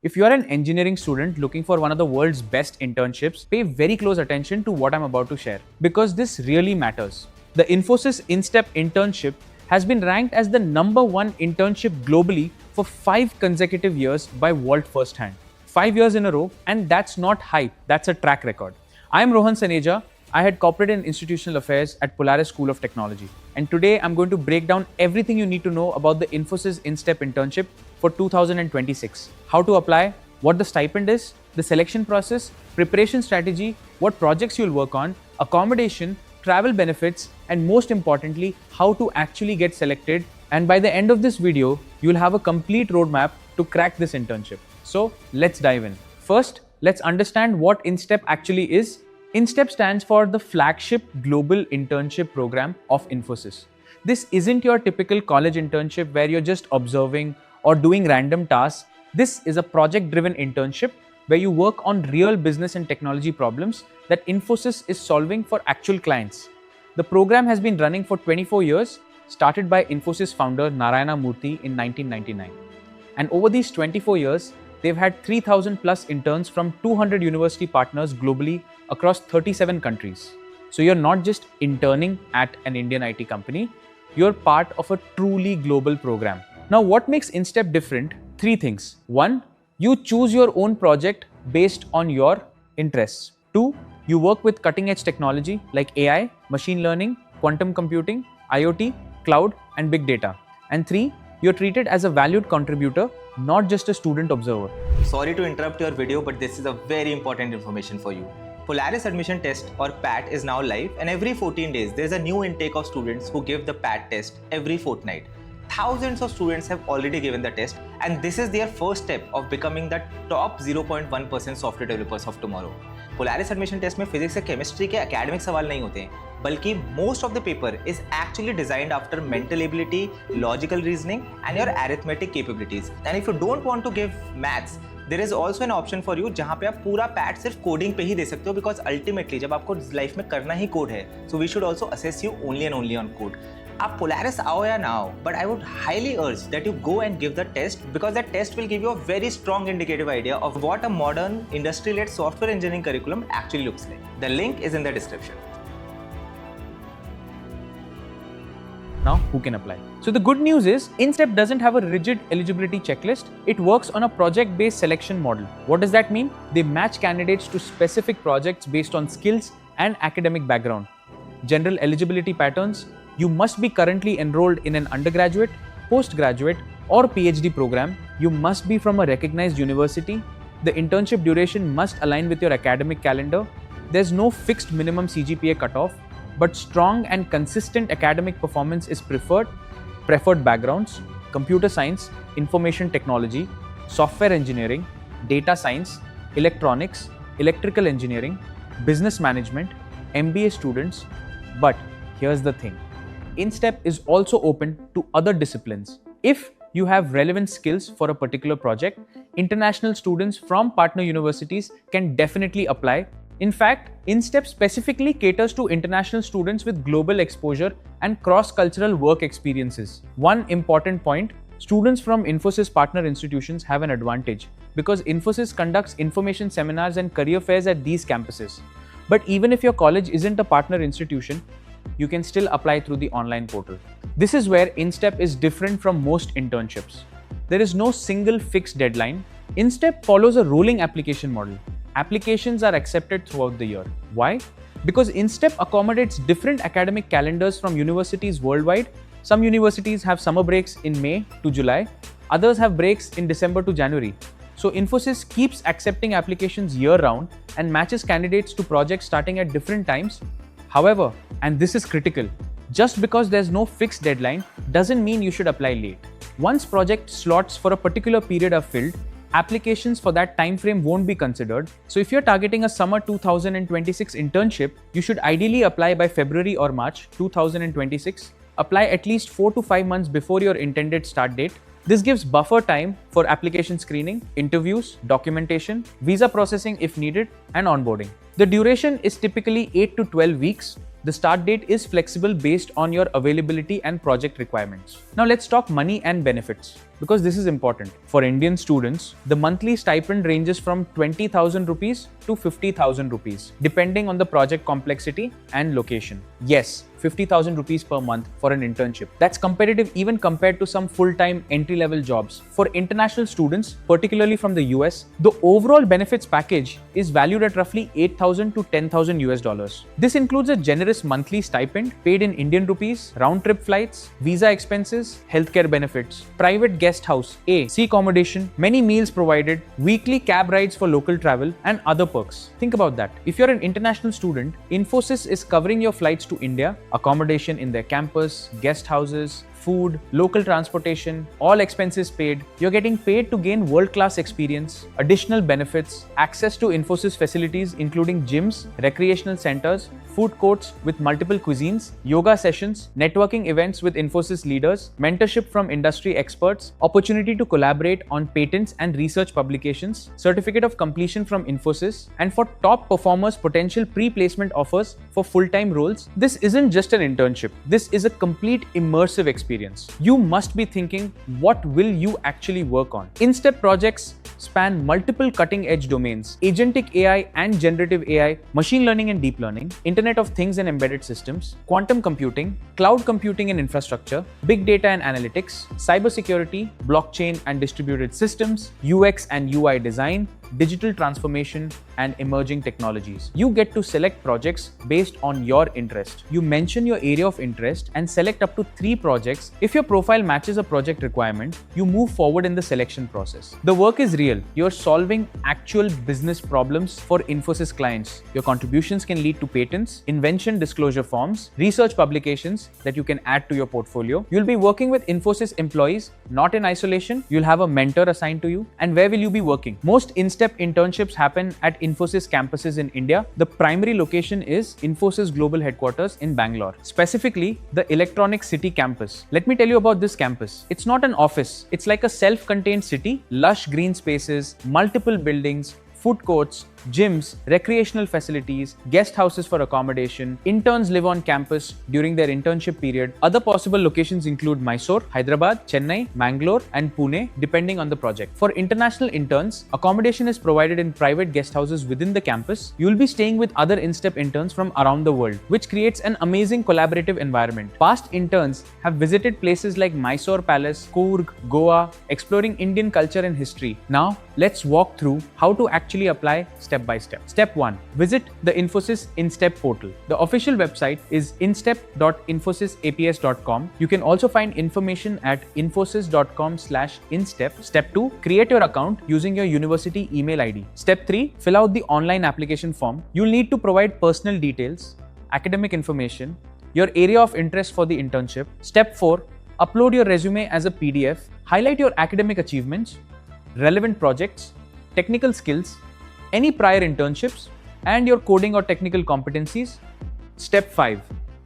If you are an engineering student looking for one of the world's best internships, pay very close attention to what I'm about to share because this really matters. The Infosys InStep Internship has been ranked as the #1 internship globally for 5 consecutive years by Vault Firsthand. 5 years in a row, and that's not hype, that's a track record. I'm Rohan Saneja. I had corporate and institutional affairs at Polaris School of Technology. And today I'm going to break down everything you need to know about the Infosys InStep Internship for 2026. How to apply, what the stipend is, the selection process, preparation strategy, what projects you'll work on, accommodation, travel benefits, and most importantly, how to actually get selected. And by the end of this video, you'll have a complete roadmap to crack this internship. So let's dive in. First, let's understand what InStep actually is. InStep stands for the flagship global internship program of Infosys. This isn't your typical college internship where you're just observing or doing random tasks. This is a project-driven internship where you work on real business and technology problems that Infosys is solving for actual clients. The program has been running for 24 years, started by Infosys founder Narayana Murthy in 1999. And over these 24 years, they've had 3,000 plus interns from 200 university partners globally across 37 countries. So you're not just interning at an Indian IT company, you're part of a truly global program. Now, what makes InStep different? 3 things. 1, you choose your own project based on your interests. 2, you work with cutting edge technology like AI, machine learning, quantum computing, IoT, cloud, and big data. And 3, you're treated as a valued contributor, not just a student observer. Sorry to interrupt your video, but this is a very important information for you. Polaris admission test or PAT is now live, and every 14 days there's a new intake of students who give the PAT test every fortnight. Thousands of students have already given the test, and this is their first step of becoming the top 0.1% software developers of tomorrow. Polaris admission test में physics या chemistry के academic सवाल नहीं होते हैं, बल्कि most of the paper is actually designed after mental ability, logical reasoning, and your arithmetic capabilities. And if you don't want to give maths, there is also an option for you जहाँ पे आप पूरा PAT सिर्फ coding पे ही दे सकते हो, because ultimately जब आपको लाइफ में करना ही कोड है, so we should also assess you only and only on code. आप Polaris आओ या ना आओ, but I would highly urge that you go and give the test, because that test will give you a very strong indicative idea of what a modern industry-led software engineering curriculum actually looks like. The link is in the description. Now, who can apply? So the good news is, InStep doesn't have a rigid eligibility checklist. It works on a project-based selection model. What does that mean? They match candidates to specific projects based on skills and academic background. General eligibility patterns: you must be currently enrolled in an undergraduate, postgraduate, or PhD program. You must be from a recognized university. The internship duration must align with your academic calendar. There's no fixed minimum CGPA cutoff, but strong and consistent academic performance is preferred. Preferred backgrounds: computer science, information technology, software engineering, data science, electronics, electrical engineering, business management, MBA students. But here's the thing. InStep is also open to other disciplines. If you have relevant skills for a particular project, international students from partner universities can definitely apply. In fact, InStep specifically caters to international students with global exposure and cross-cultural work experiences. One important point: students from Infosys partner institutions have an advantage because Infosys conducts information seminars and career fairs at these campuses. But even if your college isn't a partner institution, you can still apply through the online portal. This is where InStep is different from most internships. There is no single fixed deadline. InStep follows a rolling application model. Applications are accepted throughout the year. Why? Because InStep accommodates different academic calendars from universities worldwide. Some universities have summer breaks in May to July. Others have breaks in December to January. So Infosys keeps accepting applications year-round and matches candidates to projects starting at different times. However, and this is critical, just because there's no fixed deadline doesn't mean you should apply late. Once project slots for a particular period are filled, applications for that time frame won't be considered. So if you're targeting a summer 2026 internship, you should ideally apply by February or March 2026. Apply at least 4 to 5 months before your intended start date. This gives buffer time for application screening, interviews, documentation, visa processing if needed, and onboarding. The duration is typically 8 to 12 weeks. The start date is flexible based on your availability and project requirements. Now let's talk money and benefits, because this is important. For Indian students, the monthly stipend ranges from 20,000 rupees to 50,000 rupees, depending on the project complexity and location. Yes, 50,000 rupees per month for an internship. That's competitive even compared to some full-time entry-level jobs. For international students, particularly from the US, the overall benefits package is valued at roughly 8,000 to 10,000 US dollars. This includes a generous monthly stipend paid in Indian rupees, round-trip flights, visa expenses, healthcare benefits, private guest house, sea accommodation, many meals provided, weekly cab rides for local travel, and other perks. Think about that. If you're an international student, Infosys is covering your flights to India, accommodation in their campus, guest houses, food, local transportation, all expenses paid. You're getting paid to gain world-class experience, additional benefits, access to Infosys facilities including gyms, recreational centers, food courts with multiple cuisines, yoga sessions, networking events with Infosys leaders, mentorship from industry experts, opportunity to collaborate on patents and research publications, certificate of completion from Infosys, and for top performers, potential pre-placement offers for full-time roles. This isn't just an internship. This is a complete immersive experience. You must be thinking, what will you actually work on? InStep projects span multiple cutting-edge domains: agentic AI and generative AI, machine learning and deep learning, Internet of Things and embedded systems, quantum computing, cloud computing and infrastructure, big data and analytics, cybersecurity, blockchain and distributed systems, UX and UI design, digital transformation, and emerging technologies. You get to select projects based on your interest. You mention your area of interest and select up to 3 projects. If your profile matches a project requirement, you move forward in the selection process. The work is real. You're solving actual business problems for Infosys clients. Your contributions can lead to patents, invention disclosure forms, research publications that you can add to your portfolio. You'll be working with Infosys employees, not in isolation. You'll have a mentor assigned to you. And where will you be working? Most InStep internships happen at Infosys campuses in India. The primary location is Infosys Global Headquarters in Bangalore, specifically the Electronic City campus. Let me tell you about this campus. It's not an office. It's like a self-contained city, lush green spaces, multiple buildings, food courts, gyms, recreational facilities, guest houses for accommodation. Interns live on campus during their internship period. Other possible locations include Mysore, Hyderabad, Chennai, Mangalore, and Pune, depending on the project. For international interns, accommodation is provided in private guest houses within the campus. You'll be staying with other InStep interns from around the world, which creates an amazing collaborative environment. Past interns have visited places like Mysore Palace, Coorg, Goa, exploring Indian culture and history. Now, let's walk through how to actually apply step by step. Step 1. Visit the Infosys InStep portal. The official website is instep.infosysaps.com. You can also find information at infosys.com/instep. Step 2. Create your account using your university email ID. Step 3. Fill out the online application form. You'll need to provide personal details, academic information, your area of interest for the internship. Step 4. Upload your resume as a PDF. Highlight your academic achievements, relevant projects, technical skills, any prior internships, and your coding or technical competencies. Step 5.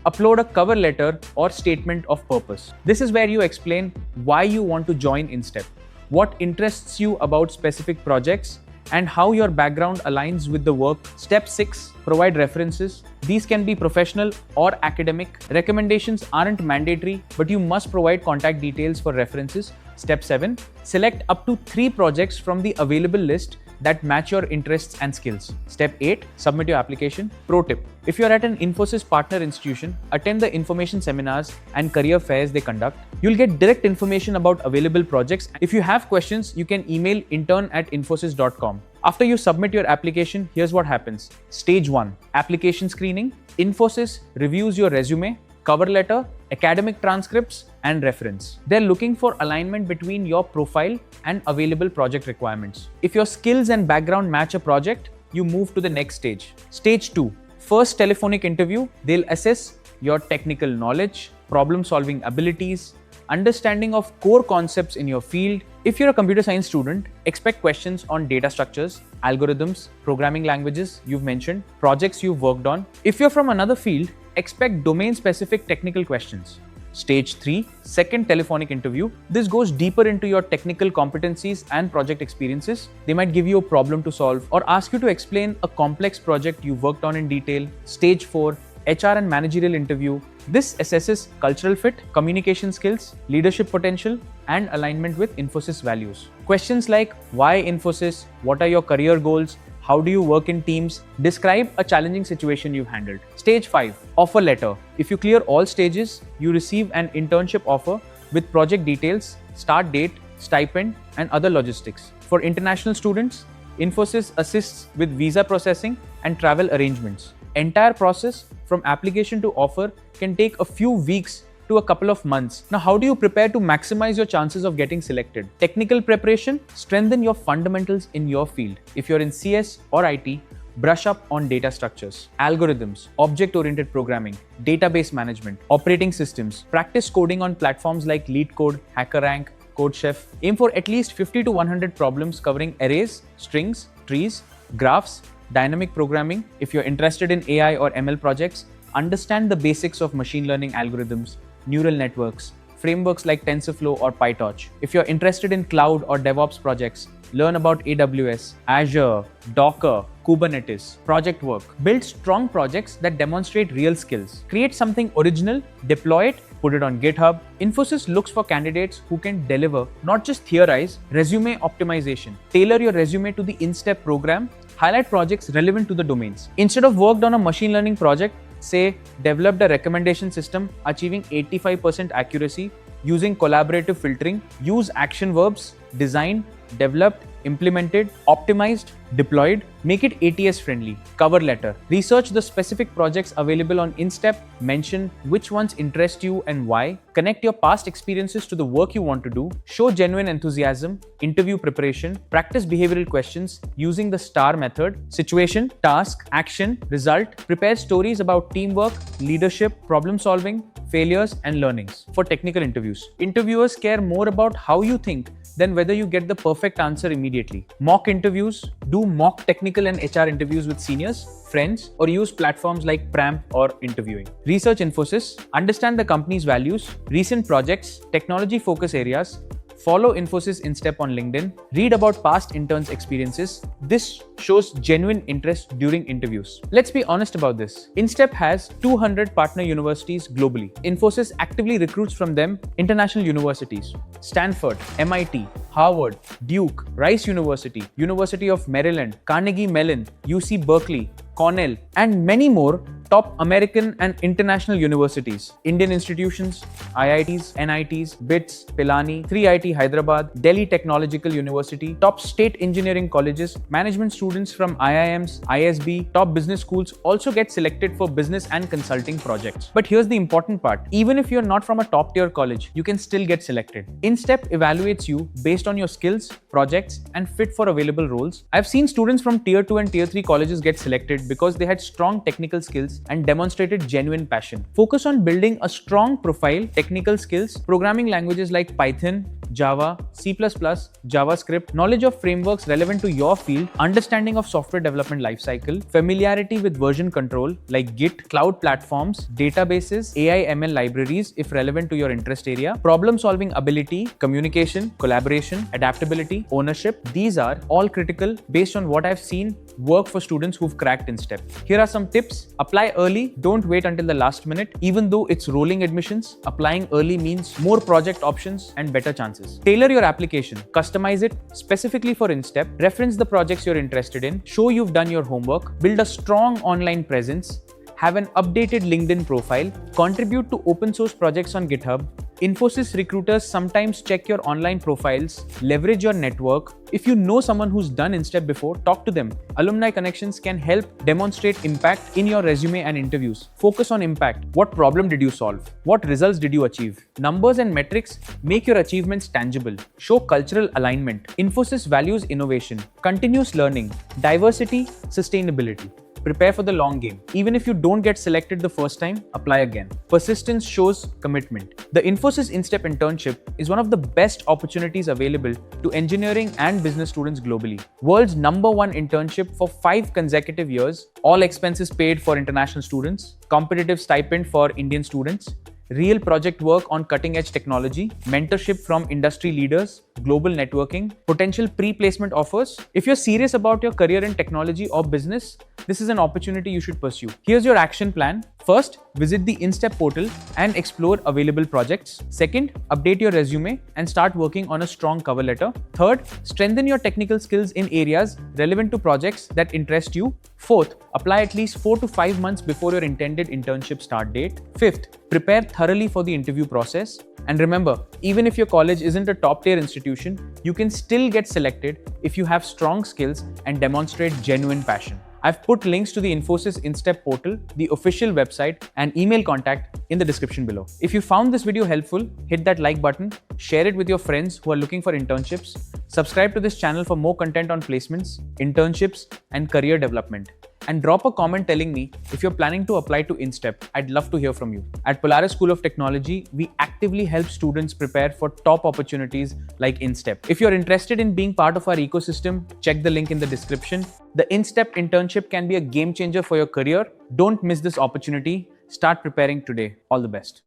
Upload a cover letter or statement of purpose. This is where you explain why you want to join InStep, what interests you about specific projects, and how your background aligns with the work. Step 6. Provide references. These can be professional or academic. Recommendations aren't mandatory, but you must provide contact details for references. Step 7. Select up to 3 projects from the available list that match your interests and skills. Step 8. Submit your application. Pro tip: if you're at an Infosys partner institution, attend the information seminars and career fairs they conduct. You'll get direct information about available projects. If you have questions, you can email intern@infosys.com. After you submit your application, here's what happens. Stage 1. Application screening. Infosys reviews your resume, cover letter, academic transcripts, and reference. They're looking for alignment between your profile and available project requirements. If your skills and background match a project, you move to the next stage. Stage 2. First telephonic interview. They'll assess your technical knowledge, problem-solving abilities, understanding of core concepts in your field. If you're a computer science student, expect questions on data structures, algorithms, programming languages you've mentioned, projects you've worked on. If you're from another field, expect domain-specific technical questions. Stage 3, second telephonic interview. This goes deeper into your technical competencies and project experiences. They might give you a problem to solve or ask you to explain a complex project you worked on in detail. Stage 4, HR and managerial interview. This assesses cultural fit, communication skills, leadership potential, and alignment with Infosys values. Questions like why Infosys, what are your career goals, how do you work in teams, describe a challenging situation you've handled. Stage 5, offer letter. If you clear all stages, you receive an internship offer with project details, start date, stipend, and other logistics. For international students, Infosys assists with visa processing and travel arrangements. Entire process from application to offer can take a few weeks to a couple of months. Now, how do you prepare to maximize your chances of getting selected? Technical preparation, strengthen your fundamentals in your field. If you're in CS or IT, brush up on data structures, algorithms, object-oriented programming, database management, operating systems. Practice coding on platforms like LeetCode, HackerRank, CodeChef. Aim for at least 50 to 100 problems covering arrays, strings, trees, graphs, dynamic programming. If you're interested in AI or ML projects, understand the basics of machine learning algorithms, neural networks, frameworks like TensorFlow or PyTorch. If you're interested in cloud or DevOps projects, learn about AWS, Azure, Docker, Kubernetes, project work. Build strong projects that demonstrate real skills. Create something original, deploy it, put it on GitHub. Infosys looks for candidates who can deliver, not just theorize. Resume optimization. Tailor your resume to the InStep program. Highlight projects relevant to the domains. Instead of worked on a machine learning project, say developed a recommendation system achieving 85% accuracy using collaborative filtering. Use action verbs: designed, developed, implemented, optimized, deployed. Make it ATS friendly. Cover letter. Research the specific projects available on InStep. Mention which ones interest you and why. Connect your past experiences to the work you want to do. Show genuine enthusiasm. Interview preparation. Practice behavioral questions using the STAR method. Situation, task, action, result. Prepare stories about teamwork, leadership, problem solving, failures, and learnings. For technical interviews, interviewers care more about how you think than whether you get the perfect answer immediately. Mock interviews. Do mock technical and HR interviews with seniors, friends, or use platforms like Pramp or Interviewing. Research Infosys. Understand the company's values, recent projects, technology focus areas. Follow Infosys InStep on LinkedIn. Read about past interns' experiences. This shows genuine interest during interviews. Let's be honest about this. InStep has 200 partner universities globally. Infosys actively recruits from them international universities: Stanford, MIT, Harvard, Duke, Rice University, University of Maryland, Carnegie Mellon, UC Berkeley, Cornell, and many more top American and international universities, Indian institutions, IITs, NITs, BITS, Pilani, 3IT Hyderabad, Delhi Technological University, top state engineering colleges, management students from IIMs, ISB, top business schools also get selected for business and consulting projects. But here's the important part. Even if you're not from a top tier college, you can still get selected. InStep evaluates you based on your skills, projects, and fit for available roles. I've seen students from tier 2 and tier 3 colleges get selected because they had strong technical skills and demonstrated genuine passion. Focus on building a strong profile, technical skills, programming languages like Python, Java, C++, JavaScript, knowledge of frameworks relevant to your field, understanding of software development lifecycle, familiarity with version control like Git, cloud platforms, databases, AI ML libraries if relevant to your interest area, problem solving ability, communication, collaboration, adaptability, ownership. These are all critical based on what I've seen work for students who've cracked InStep. Here are some tips. Apply early. Don't wait until the last minute. Even though it's rolling admissions, applying early means more project options and better chances. Tailor your application. Customize it specifically for InStep. Reference the projects you're interested in. Show you've done your homework. Build a strong online presence. Have an updated LinkedIn profile. Contribute to open source projects on GitHub. Infosys recruiters sometimes check your online profiles. Leverage your network. If you know someone who's done InStep before, talk to them. Alumni connections can help demonstrate impact in your resume and interviews. Focus on impact. What problem did you solve? What results did you achieve? Numbers and metrics make your achievements tangible. Show cultural alignment. Infosys values innovation, continuous learning, diversity, sustainability. Prepare for the long game. Even if you don't get selected the first time, apply again. Persistence shows commitment. The Infosys InStep Internship is one of the best opportunities available to engineering and business students globally. World's #1 internship for 5 consecutive years, all expenses paid for international students, competitive stipend for Indian students, real project work on cutting-edge technology, mentorship from industry leaders, global networking, potential pre-placement offers. If you're serious about your career in technology or business, this is an opportunity you should pursue. Here's your action plan. First, visit the InStep portal and explore available projects. Second, update your resume and start working on a strong cover letter. Third, strengthen your technical skills in areas relevant to projects that interest you. Fourth, apply at least 4 to 5 months before your intended internship start date. Fifth, prepare thoroughly for the interview process. And remember, even if your college isn't a top-tier institution, you can still get selected if you have strong skills and demonstrate genuine passion. I've put links to the Infosys InStep portal, the official website, and email contact in the description below. If you found this video helpful, hit that like button, share it with your friends who are looking for internships, subscribe to this channel for more content on placements, internships, and career development. And drop a comment telling me if you're planning to apply to InStep. I'd love to hear from you. At Polaris School of Technology, we actively help students prepare for top opportunities like InStep. If you're interested in being part of our ecosystem, check the link in the description. The InStep internship can be a game changer for your career. Don't miss this opportunity. Start preparing today. All the best.